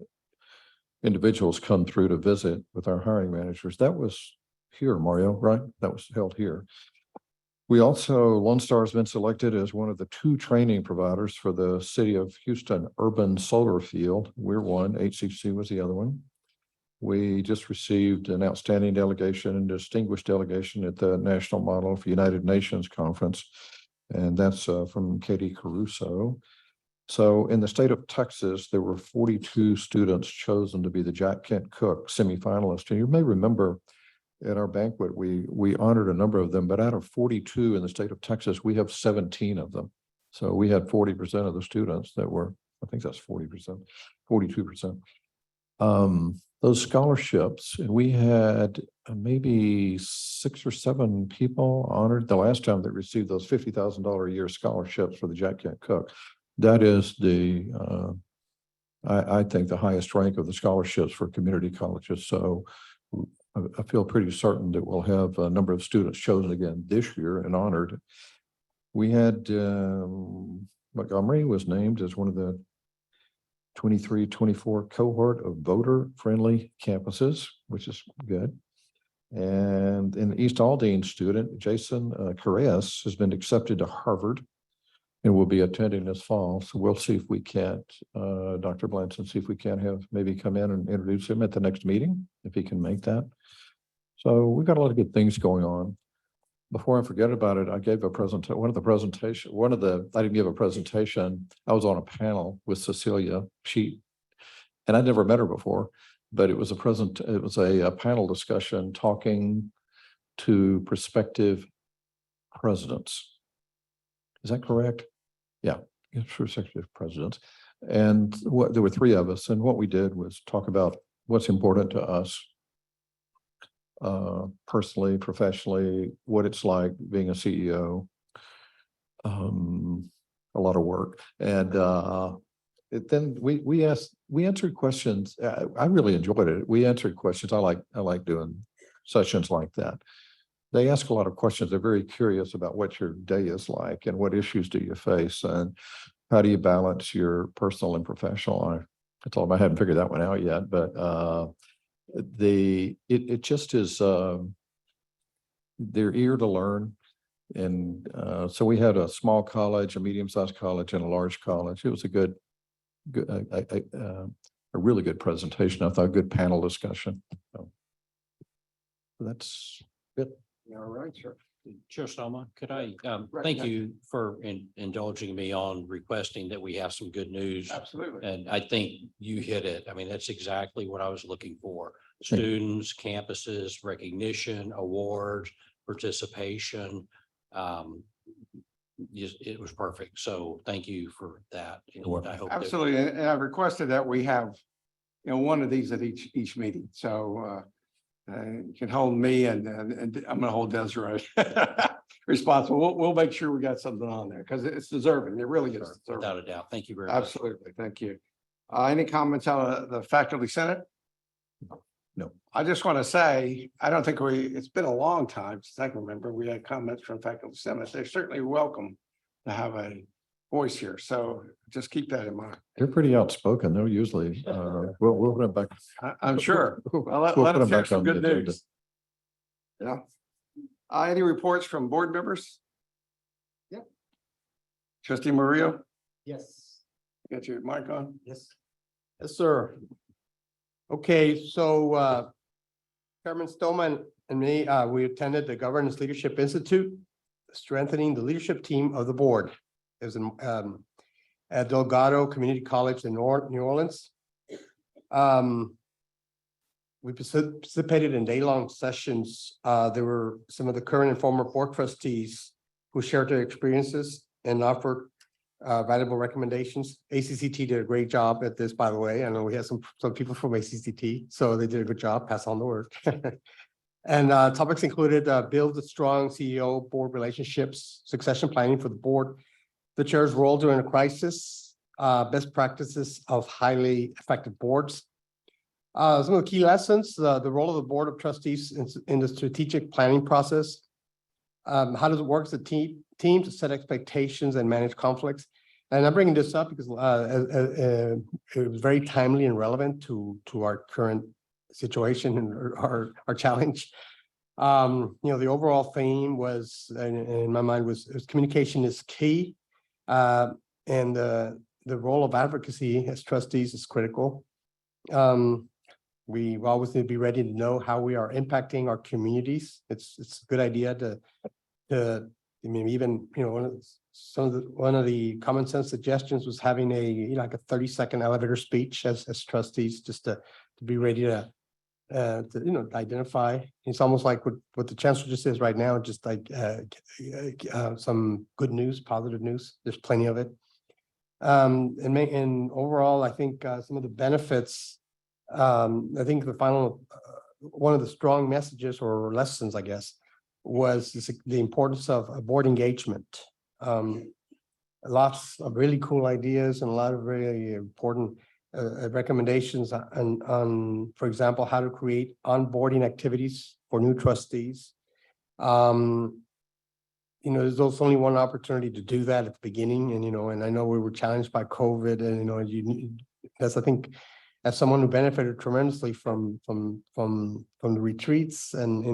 individuals come through to visit with our hiring managers. That was here, Mario, right? That was held here. We also, Lone Star has been selected as one of the 2 training providers for the City of Houston Urban Solar Field. We're one, HCC was the other one. We just received an outstanding delegation and distinguished delegation at the National Model for United Nations Conference. And that's from Katie Caruso. So in the state of Texas, there were 42 students chosen to be the Jack Kent Cook semifinalists. And you may remember at our banquet, we honored a number of them, but out of 42 in the state of Texas, we have 17 of them. So we had 40% of the students that were, I think that's 40%, 42%. Those scholarships, and we had maybe 6 or 7 people honored the last time that received those $50,000 a year scholarships for the Jack Kent Cook. That is the, I think, the highest rank of the scholarships for community colleges. So I feel pretty certain that we'll have a number of students chosen again this year and honored. We had Montgomery was named as one of the 23-24 cohort of voter-friendly campuses, which is good. And an East Aldine student, Jason Carreas, has been accepted to Harvard and will be attending this fall. So we'll see if we can't, Dr. Blanton, see if we can have maybe come in and introduce him at the next meeting, if he can make that. So we've got a lot of good things going on. Before I forget about it, I gave a presentation, I didn't give a presentation. I was on a panel with Cecilia. And I'd never met her before, but it was a panel discussion talking to prospective presidents. Is that correct? Yeah, prospective presidents. And there were 3 of us, and what we did was talk about what's important to us personally, professionally, what it's like being a CEO, a lot of work. And then we answered questions. I really enjoyed it. We answered questions. I like doing sessions like that. They ask a lot of questions. They're very curious about what your day is like and what issues do you face and how do you balance your personal and professional life. I told them I hadn't figured that one out yet, but it just is they're eager to learn. And so we had a small college, a medium-sized college, and a large college. It was a really good presentation. I thought, good panel discussion. So that's it. All right, sir. Chair Stoma, could I, Right, thank yeah. you for indulging me on requesting that we have some good news. Absolutely. And I think you hit it. I mean, that's exactly what I was looking for. Thank you. Students, campuses, recognition, awards, participation. It was perfect. So thank you for that. And welcome. I hope that- Absolutely. And I've requested that we have, one of these at each meeting. So you can hold me and I'm gonna hold Desiree responsible. We'll make sure we got something on there because it's deserving. It really is deserving. Without a doubt. Thank you very much. Absolutely. Thank you. Any comments on the faculty senate? No. I just want to say, I don't think it's been a long time since I can remember we had comments from faculty senate. They're certainly welcome to have a voice here. So just keep that in mind. They're pretty outspoken. They're usually, we'll put them back. I'm sure. Well, We'll let put us them hear back some on the good agenda. news. Yeah. Any reports from board members? Yep. Trustee Mario, Yes. got your mic on? Yes. Yes, sir. Okay, so Chairman Stillman and me, we attended the Governance Leadership Institute, strengthening the leadership team of the board. It was in at Delgado Community College in New Orleans. We participated in day-long sessions. There were some of the current and former board trustees who shared their experiences and offered valuable recommendations. ACCT did a great job at this, by the way. I know we had some people from ACCT, so they did a good job. Pass on the word. And topics included build a strong CEO, board relationships, succession planning for the board, the chair's role during a crisis, best practices of highly effective boards. Some of the key lessons, the role of the Board of Trustees in the strategic planning process. How does it work as a team to set expectations and manage conflicts? And I'm bringing this up because it was very timely and relevant to our current situation and our challenge. The overall theme was, in my mind, was communication is key. And the role of advocacy as trustees is critical. We always need to be ready to know how we are impacting our communities. It's a good idea to I mean, even, one of the common sense suggestions was having like a 30-second elevator speech as trustees, just to be ready to identify. It's almost like what the chancellor just says right now, just like some good news, positive news. There's plenty of it. And overall, I think some of the benefits, I think the final, one of the strong messages or lessons, I guess, was the importance of board engagement. Lots of really cool ideas and a lot of really important recommendations on, for example, how to create onboarding activities for new trustees. There's also only one opportunity to do that at the beginning, and I know we were challenged by COVID, and that's, I think, as someone who benefited tremendously from the retreats and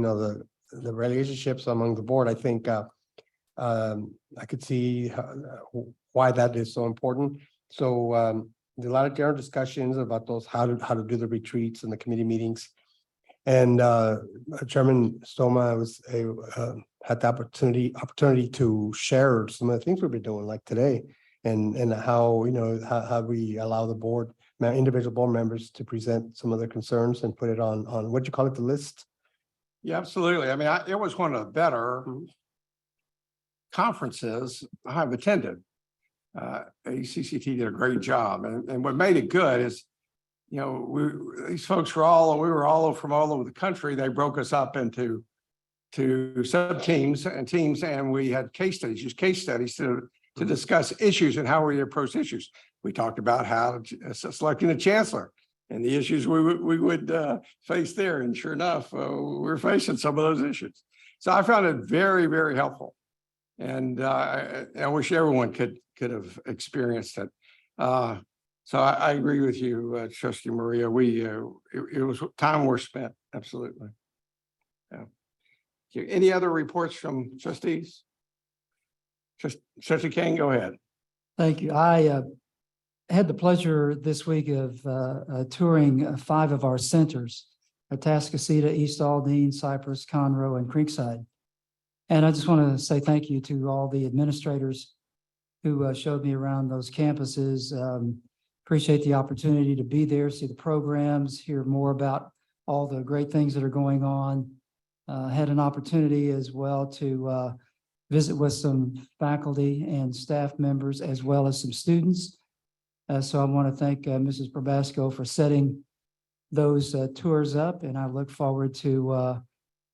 the relationships among the board, I think I could see why that is so important. So there's a lot of general discussions about those, how to do the retreats and the committee meetings. And Chairman Stoma had the opportunity to share some of the things we've been doing, like today, and how how we allow the board, individual board members, to present some of their concerns and put it on what you call it, the list. Yeah, absolutely. I mean, it was one of the better conferences I've attended. ACCT did a great job, and what made it good is, these folks were from all over the country. They broke us up into sub teams and teams, and we had case studies to discuss issues and how we approach issues. We talked about how selecting a chancellor and the issues we would face there, and sure enough, we're facing some of those issues. So I found it very, very helpful, and I wish everyone could have experienced it. So I agree with you, Trustee Maria. It was time well spent. Absolutely. Yeah. Any other reports from trustees? Trustee King, go ahead. Thank you. I had the pleasure this week of touring 5 of our centers: Atascocita, East Aldine, Cypress, Conroe, and Creekside. And I just want to say thank you to all the administrators who showed me around those campuses. Appreciate the opportunity to be there, see the programs, hear more about all the great things that are going on. Had an opportunity as well to visit with some faculty and staff members, as well as some students. So I want to thank Mrs. Probasco for setting those tours up, and I look forward to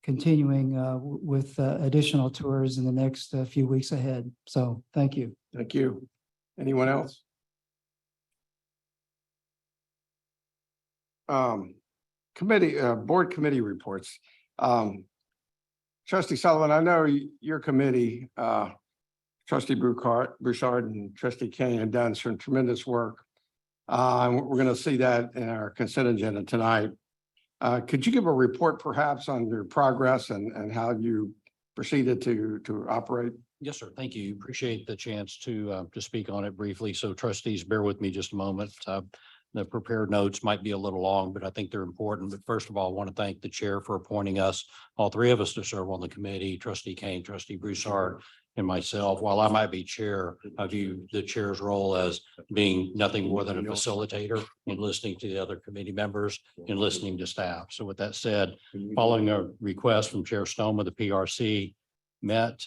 continuing with additional tours in the next few weeks ahead. So thank you. Thank you. Anyone else? Board committee reports. Trustee Sullivan, I know your committee, Trustee Broussard and Trustee Kane, have done some tremendous work. We're going to see that in our consent agenda tonight. Could you give a report perhaps on your progress and how you proceeded to operate. Yes, sir. Thank you. Appreciate the chance to speak on it briefly. So trustees, bear with me just a moment. The prepared notes might be a little long, but I think they're important. But first of all, I want to thank the chair for appointing us, all three of us, to serve on the committee, trustee Kane, trustee Broussard, and myself. While I might be chair, I view the chair's role as being nothing more than a facilitator and listening to the other committee members and listening to staff. So with that said, following a request from Chair Stoma, the PRC met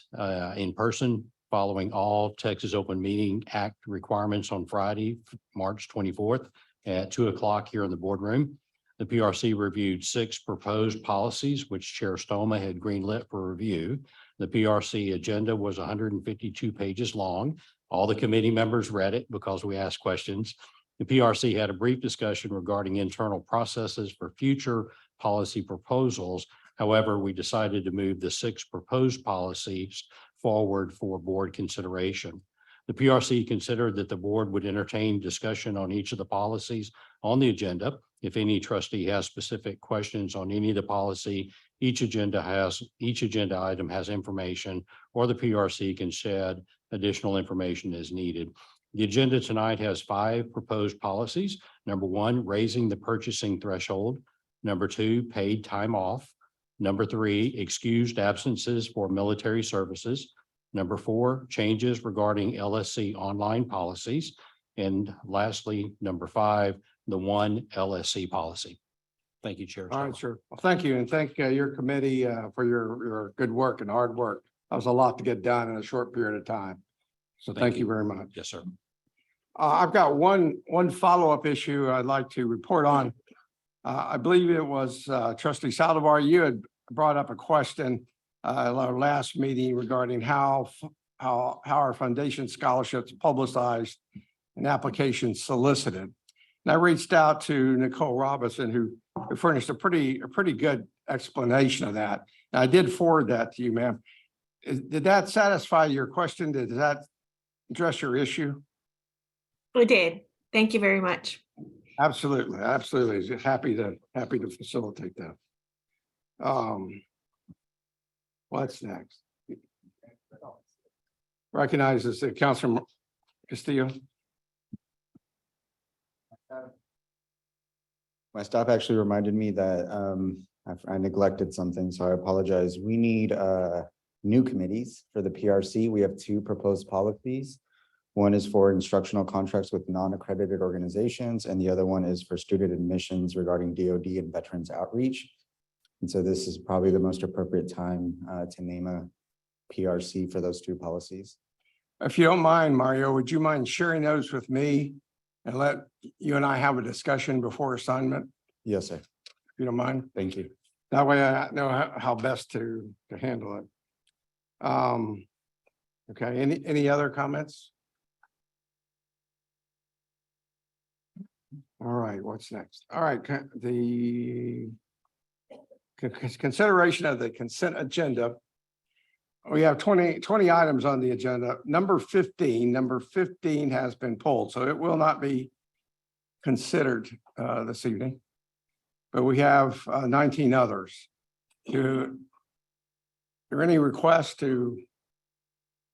in person following all Texas Open Meeting Act requirements on Friday, March 24th at 2 o'clock here in the boardroom. The PRC reviewed 6 proposed policies, which Chair Stoma had greenlit for review. The PRC agenda was 152 pages long. All the committee members read it because we asked questions. The PRC had a brief discussion regarding internal processes for future policy proposals. However, we decided to move the 6 proposed policies forward for board consideration. The PRC considered that the board would entertain discussion on each of the policies on the agenda. If any trustee has specific questions on any of the policy, each agenda item has information, or the PRC can shed additional information as needed. The agenda tonight has 5 proposed policies. Number 1, raising the purchasing threshold. Number 2, paid time off. Number 3, excused absences for military services. Number 4, changes regarding LSC online policies. And lastly, number 5, the 1 LSC policy. Thank you, Chair. All right, sure. Well, thank you, and thank your committee for your good work and hard work. That was a lot to get done in a short period of time. So thank you very much. Yes, sir. I've got one follow-up issue I'd like to report on. I believe it was trustee Saldivar, you had brought up a question at our last meeting regarding how our foundation scholarships publicized and applications solicited. And I reached out to Nicole Robinson, who furnished a pretty good explanation of that. And I did forward that to you, ma'am. Did that satisfy your question? Did that address your issue? It did. Thank you very much. Absolutely, absolutely. Happy to facilitate that. What's next? Recognizes the Councilor Castillo. My stop actually reminded me that I neglected something, so I apologize. We need new committees for the PRC. We have 2 proposed policies. One is for instructional contracts with non-accredited organizations, and the other one is for student admissions regarding DoD and veterans outreach. And so this is probably the most appropriate time to name a PRC for those 2 policies. If you don't mind, Mario, would you mind sharing those with me and let you and I have a discussion before assignment? Yes, sir. If you don't mind. Thank you. That way I know how best to handle it. Okay, any other comments? All right, what's next? All right, the consideration of the consent agenda. We have 20 items on the agenda. Number 15 has been pulled, so it will not be considered this evening. But we have 19 others. Are there any requests to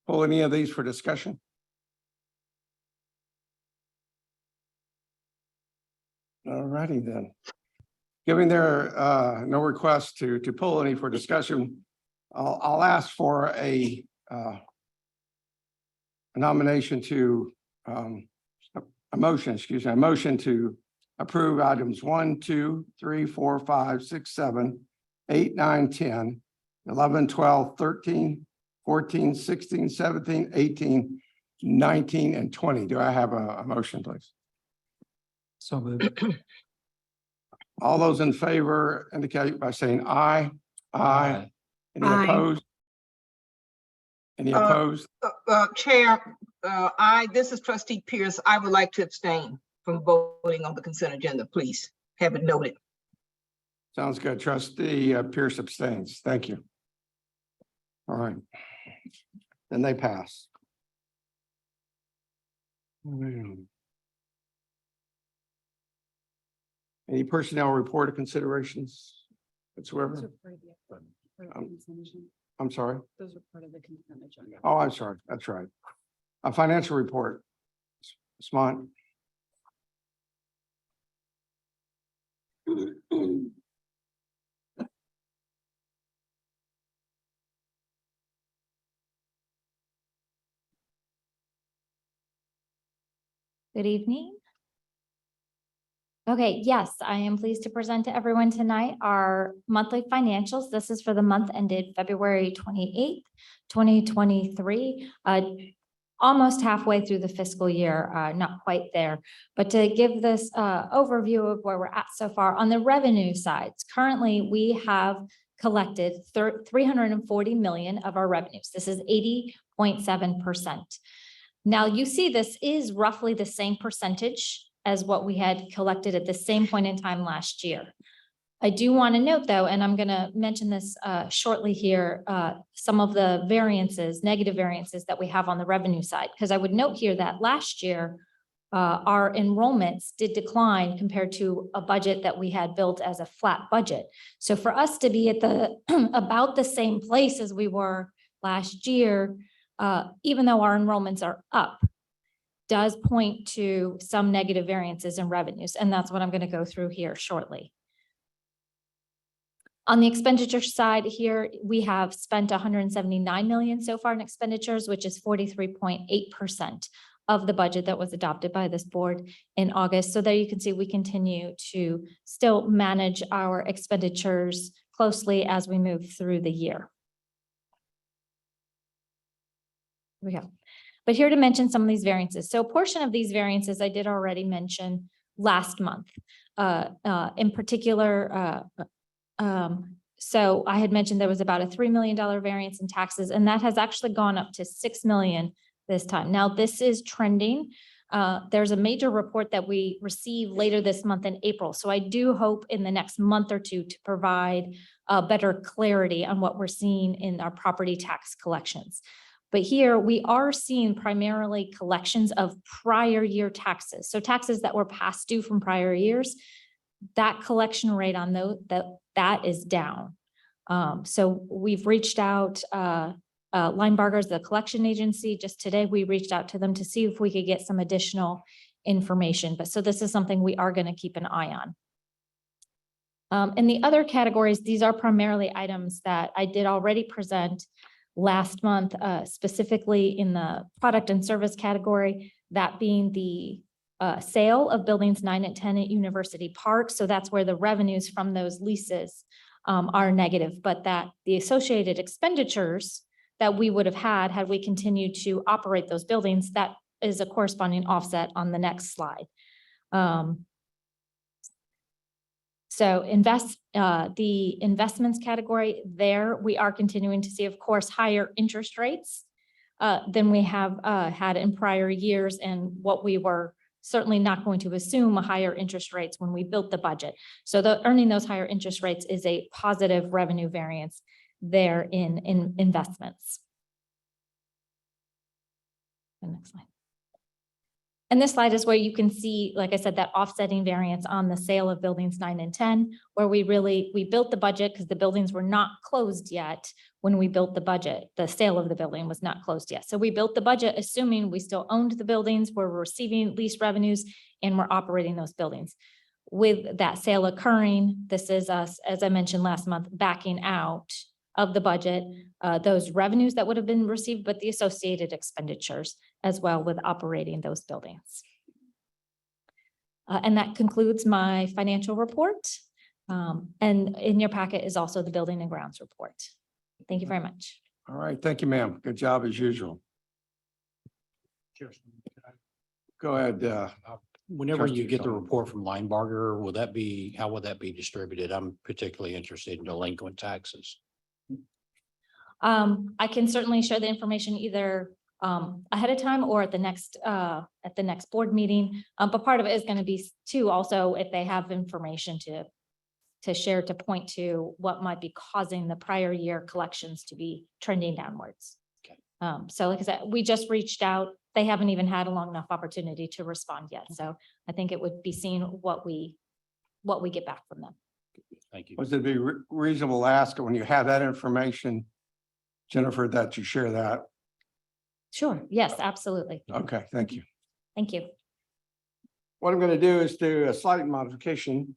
pull any of these for discussion? All righty then. Given there no requests to pull any for discussion, I'll ask for a nomination to a motion to approve items 1, 2, 3, 4, 5, 6, 7, 8, 9, 10, 11, 12, 13, 14, 16, 17, 18, 19, and 20. Do I have a motion, please? So moved. All those in favor indicate by saying aye. Aye. Any Aye. opposed? Any opposed? Chair, this is trustee Pierce. I would like to abstain from voting on the consent agenda, please. Have it noted. Sounds good. Trustee Pierce abstains. Thank you. All right. Then they pass. Any personnel report or considerations whatsoever? I'm sorry. Those are part of the consent agenda. Oh, I'm sorry. That's right. A financial report. Smart. Good evening. Okay, yes, I am pleased to present to everyone tonight our monthly financials. This is for the month ended February 28th, 2023. Almost halfway through the fiscal year, not quite there. But to give this overview of where we're at so far, on the revenue sides, currently we have collected 340 million of our revenues. This is 80.7%. Now you see this is roughly the same percentage as what we had collected at the same point in time last year. I do want to note though, and I'm going to mention this shortly here, some of the variances, negative variances that we have on the revenue side, because I would note here that last year our enrollments did decline compared to a budget that we had built as a flat budget. So for us to be at the about the same place as we were last year, even though our enrollments are up, does point to some negative variances in revenues. And that's what I'm going to go through here shortly. On the expenditure side here, we have spent 179 million so far in expenditures, which is 43.8% of the budget that was adopted by this board in August. So there you can see we continue to still manage our expenditures closely as we move through the year. Here we go. But here to mention some of these variances. So a portion of these variances I did already mention last month. In particular, so I had mentioned there was about a $3 million variance in taxes, and that has actually gone up to 6 million this time. Now this is trending. There's a major report that we receive later this month in April. So I do hope in the next month or two to provide better clarity on what we're seeing in our property tax collections. But here we are seeing primarily collections of prior year taxes. So taxes that were past due from prior years, that collection rate on those, that is down. So we've reached out, Linebarger's the collection agency. Just today, we reached out to them to see if we could get some additional information. But so this is something we are going to keep an eye on. In the other categories, these are primarily items that I did already present last month, specifically in the product and service category, that being the sale of buildings 9 and 10 at University Park. So that's where the revenues from those leases are negative, but that the associated expenditures that we would have had we continued to operate those buildings, that is a corresponding offset on the next slide. So the investments category there, we are continuing to see, of course, higher interest rates than we have had in prior years, and what we were certainly not going to assume higher interest rates when we built the budget. So earning those higher interest rates is a positive revenue variance there in investments. The next slide. And this slide is where you can see, like I said, that offsetting variance on the sale of buildings 9 and 10, where we built the budget because the buildings were not closed yet when we built the budget. The sale of the building was not closed yet. So we built the budget assuming we still owned the buildings, we're receiving lease revenues, and we're operating those buildings. With that sale occurring, this is us, as I mentioned last month, backing out of the budget, those revenues that would have been received, but the associated expenditures as well with operating those buildings. And that concludes my financial report. And in your packet is also the building and grounds report. Thank you very much. All right. Thank you, ma'am. Good job as usual. Go ahead. Whenever you Trustee get the Sullivan. report from Linebarger, how would that be distributed? I'm particularly interested in delinquent taxes. I can certainly share the information either ahead of time or at the next board meeting. But part of it is going to be too also if they have information to share to point to what might be causing the prior year collections to be trending downwards. Okay. So like I said, we just reached out. They haven't even had a long enough opportunity to respond yet. So I think it would be seeing what we get back from them. Thank you. Was it be reasonable to ask when you have that information Jennifer, that you share that. Sure. Yes, absolutely. Okay, thank you. Thank you. What I'm going to do is do a slight modification,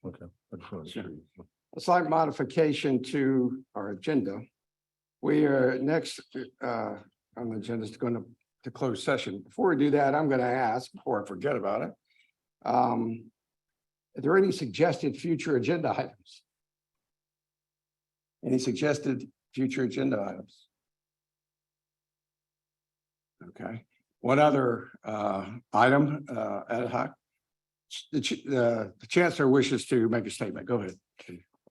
Okay. I just wanted to- a slight modification to our agenda. We are next on the agenda is going to close session. Before we do that, I'm going to ask, before I forget about it. Are there any suggested future agenda items? Any suggested future agenda items? Okay, one other item, ad hoc. The chancellor wishes to make a statement. Go ahead.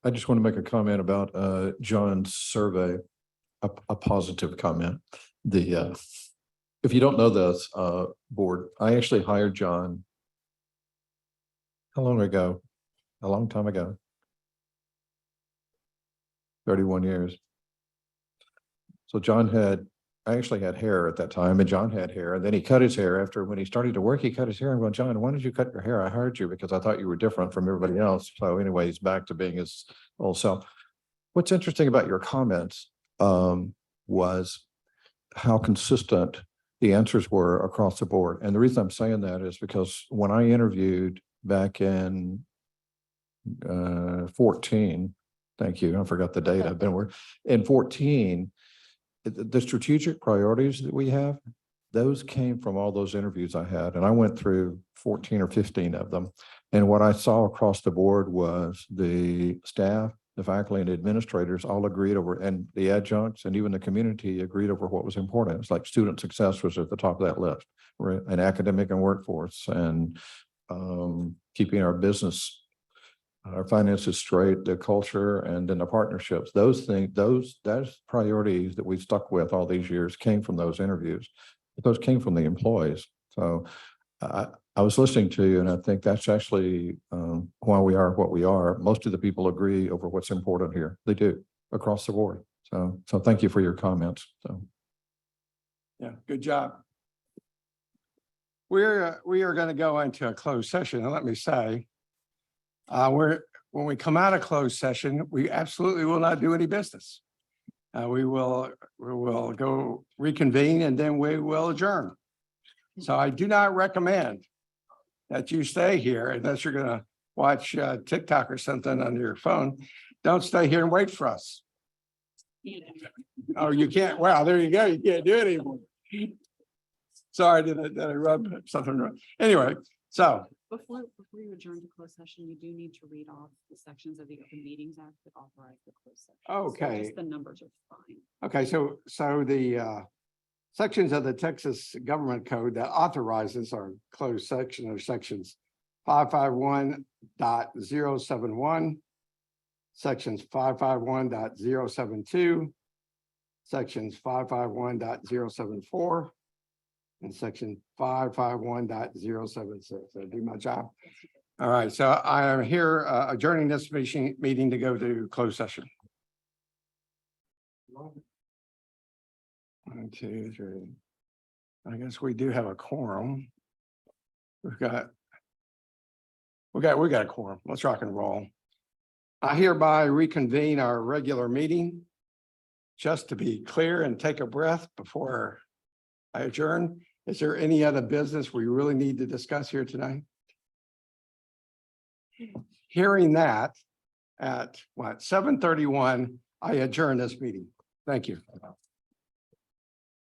I just want to make a comment about John's survey, a positive comment. If you don't know this, board, I actually hired John. How long ago? A long time ago. 31 years. So I actually had hair at that time, and John had hair, and then he cut his hair after when he started to work, he cut his hair. I'm going, John, why did you cut your hair? I hired you because I thought you were different from everybody else. So anyway, he's back to being his old self. What's interesting about your comments was how consistent the answers were across the board. And the reason I'm saying that is because when I interviewed back in 14, thank you, I forgot the date, I've been working, in 14, the strategic priorities that we have, those came from all those interviews I had, and I went through 14 or 15 of them. And what I saw across the board was the staff, the faculty and administrators all agreed over, and the adjuncts and even the community agreed over what was important. It's like student success was at the top of that list, right? And academic and workforce, and keeping our business, our finances straight, the culture, and then the partnerships. Those things, those priorities that we stuck with all these years came from those interviews. But those came from the employees. So I was listening to you, and I think that's actually why we are what we are. Most of the people agree over what's important here. They do across the board. So thank you for your comments. So Yeah, good job. We are going to go into a closed session, and let me say, when we come out of closed session, we absolutely will not do any business. We will go reconvene, and then we will adjourn. So I do not recommend that you stay here unless you're going to watch TikTok or something on your phone. Don't stay here and wait for us. Oh, you can't. Wow, there you go. You can't do it anymore. Sorry, did I rub something wrong? Anyway, so. Before you adjourn to closed session, you do need to read off the sections of the Open Meetings Act that authorize the closed session. So Okay. just the numbers are fine. Okay, so the sections of the Texas Government Code that authorizes our closed section are sections 551.071, sections 551.072, sections 551.074, and section 551.076. Did I do my job? All right, so I am here adjourning this meeting to go to closed session. 1, 2, 3. I guess we do have a quorum. We got a quorum. Let's rock and roll. I hereby reconvene our regular meeting. Just to be clear and take a breath before I adjourn, is there any other business we really need to discuss here tonight? Hearing that at 7:31, I adjourn this meeting. Thank you.